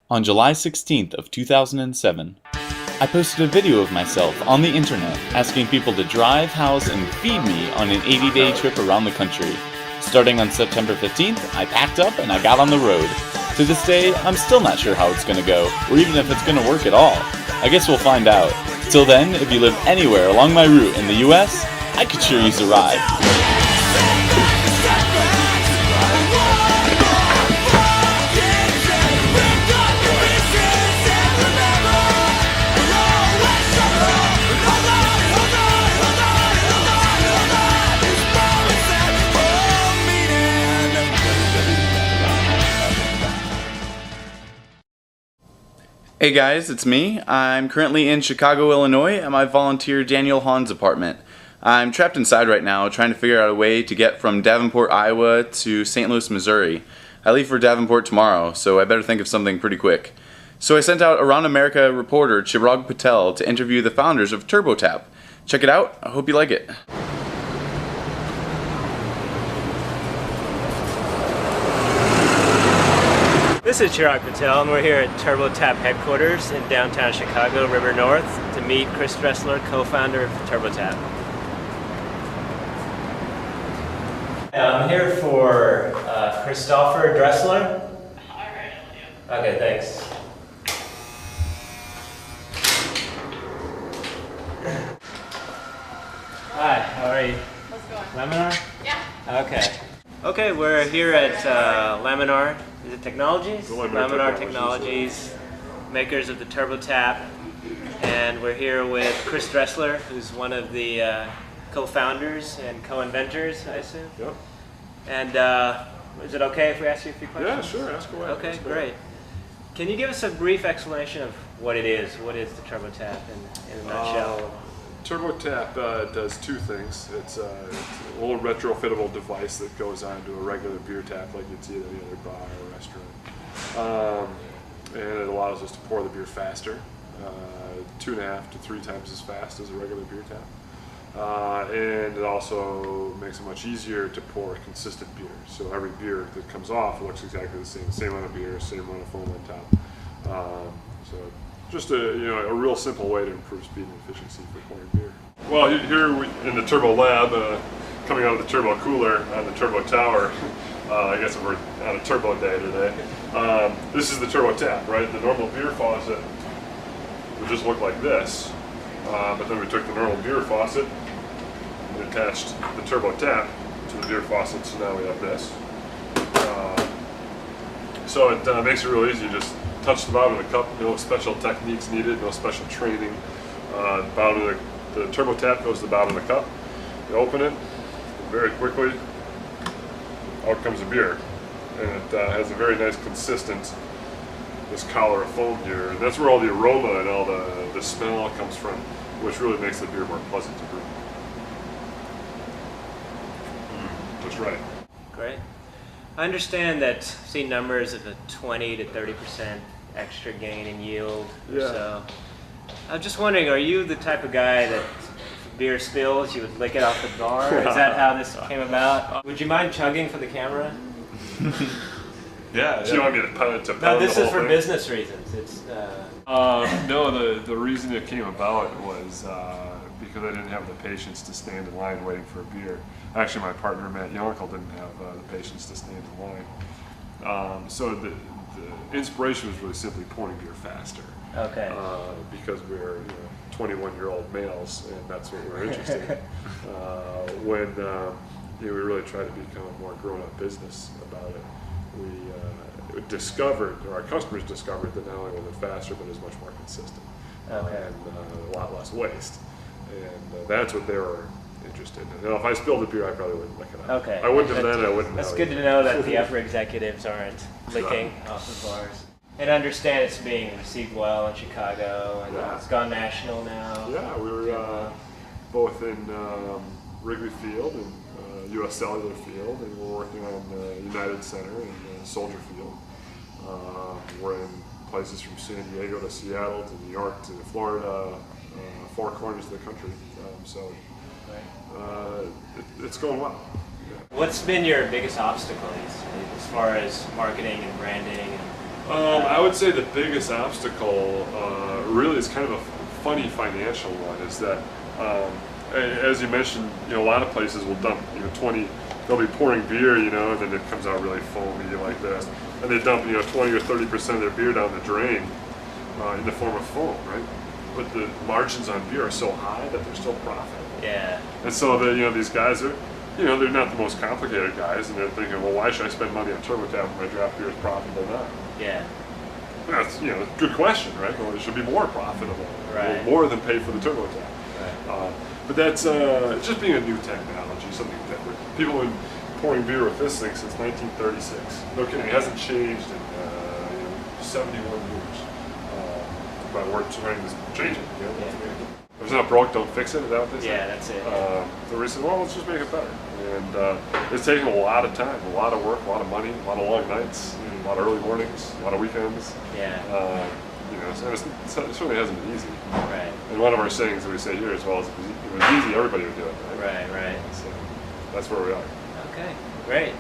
On July 16th of 2007, I posted a video of myself on the internet asking people to drive, house, and feed me on an 80-day trip around the country. Starting on September 15th, I packed up and I got on the road. To this day, I'm still not sure how it's gonna go, or even if it's gonna work at all. I guess we'll find out. Till then, if you live anywhere along my route in the US, I could sure use a ride. Hey guys, it's me. I'm currently in Chicago, Illinois at my volunteer Daniel Hahn's apartment. I'm trapped inside right now trying to figure out a way to get from Davenport, Iowa to St. Louis, Missouri. I leave for Davenport tomorrow, so I better think of something pretty quick. So I sent out Around America reporter Chirag Patel to interview the founders of TurboTap. Check it out. I hope you like it. This is Chirag Patel, and we're here at TurboTap headquarters in downtown Chicago, River North, to meet Chris Dressler, co-founder of TurboTap. I'm here for Christopher Dressler. Okay, thanks. Hi, how are you? How's it going? Laminar? Yeah. Okay. Okay, we're here at Laminar. Is it Technologies? Laminar Technologies, makers of the TurboTap. And we're here with Chris Dressler, who's one of the co-founders and co-inventors, I assume? Yep. And is it okay if we ask you a few questions? Yeah, sure. Ask away. Okay, great. Can you give us a brief explanation of what it is? What is the TurboTap in a nutshell? TurboTap does two things. It's a little retrofittable device that goes onto a regular beer tap like you'd see at any other bar or restaurant. And it allows us to pour the beer faster, 2.5 to 3 times as fast as a regular beer tap. And it also makes it much easier to pour consistent beer. So every beer that comes off looks exactly the same amount of beer, same amount of foam on top. So just a real simple way to improve speed and efficiency for pouring beer. Well, here in the Turbo Lab, coming out of the Turbo Cooler on the Turbo Tower, I guess we're on a Turbo Day today. This is the TurboTap, right? The normal beer faucet would just look like this, but then we took the normal beer faucet and attached the TurboTap to the beer faucet, so now we have this. So it makes it real easy. Just touch the bottom of the cup, no special techniques needed, no special training. The bottom of the TurboTap goes to the bottom of the cup. You open it, and very quickly, out comes the beer. And it has a very nice consistent, this collar of foam here. And that's where all the aroma and all the smell comes from, which really makes the beer more pleasant to brew. That's right. Great. I understand that I've seen numbers of a 20 to 30% extra gain in yield or Yeah. so. I'm just wondering, are you the type of guy that if beer spills, you would lick it off the bar? Is that how this came about? Would you mind chugging for the camera? Yeah. Do you want me to pound No, this the is whole for thing? business reasons. It's No, the reason it came about was because I didn't have the patience to stand in line waiting for a beer. Actually, my partner Matt Yonkel didn't have the patience to stand in line. So the inspiration was really simply pouring beer faster. okay. Because we're 21-year-old males, and that's what we're interested in. When we really try to become a more grown-up business about it, we discovered, or our customers discovered, that not only was it faster, but it was much more consistent, Okay. and a lot less waste. And that's what they were interested in. Now, if I spilled the beer, I probably wouldn't lick it up. Okay. I wouldn't have then, I wouldn't now. That's good to know that the upper executives aren't licking off of bars. And understand it's being received well in Chicago, and Yeah. it's gone national now. Yeah, we were both in Wrigley Field and U.S. Cellular Field, and we're working on United Center and Soldier Field. We're in places from San Diego to Seattle to New York to Florida, 4 corners of the country. It's going well. Yeah. What's been your biggest obstacle as far as marketing and branding and I would say the biggest obstacle really is kind of a funny financial one. Is that, as you mentioned, a lot of places will dump 20. They'll be pouring beer, and then it comes out really foamy like this, and they dump 20 or 30% of their beer down the drain in the form of foam, right? But the margins on beer are so high that they're still profitable. Yeah. And so these guys are, they're not the most complicated guys, and they're thinking, well, why should I spend money on TurboTap when my draft beer is profitable now? Yeah. That's a good question, right? Well, it should be more profitable, right? More than pay for the TurboTap. Right. But that's just being a new technology, something different. People have been pouring beer with this thing since 1936. No kidding, it hasn't changed in 71 years. But we're trying to change it. If it's not broke, don't fix it. Is that what they say? Yeah, that's it. So we said, well, let's just make it better. And it's taken a lot of time, a lot of work, a lot of money, a lot of long nights, a lot of early mornings, a lot of weekends. Yeah. So it certainly hasn't been easy. Right. And one of our sayings that we say here as well is, if it was easy, everybody would do it. Right, right. So that's where we are. Okay, great.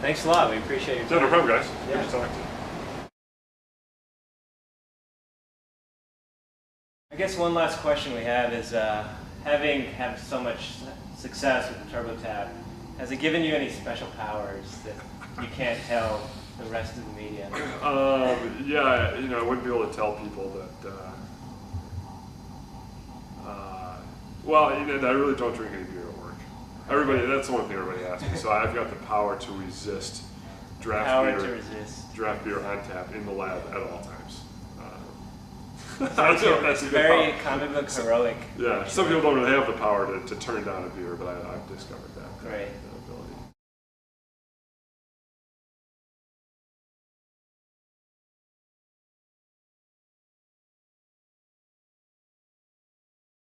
Thanks a lot. We appreciate your time. No problem, guys. Yeah. Good to talk to you. I guess one last question we have is, having had so much success with the TurboTap, has it given you any special powers that you can't tell the rest of the media? Yeah, I wouldn't be able to tell people that. Well, I really don't drink any beer at work. That's the one thing everybody asks me. So I've got the power to resist draft beer on tap in the lab at all times. I don't know if that's a good very power. comic book heroic. Yeah, some people don't really have the power to turn down a beer, but I've discovered that. Great.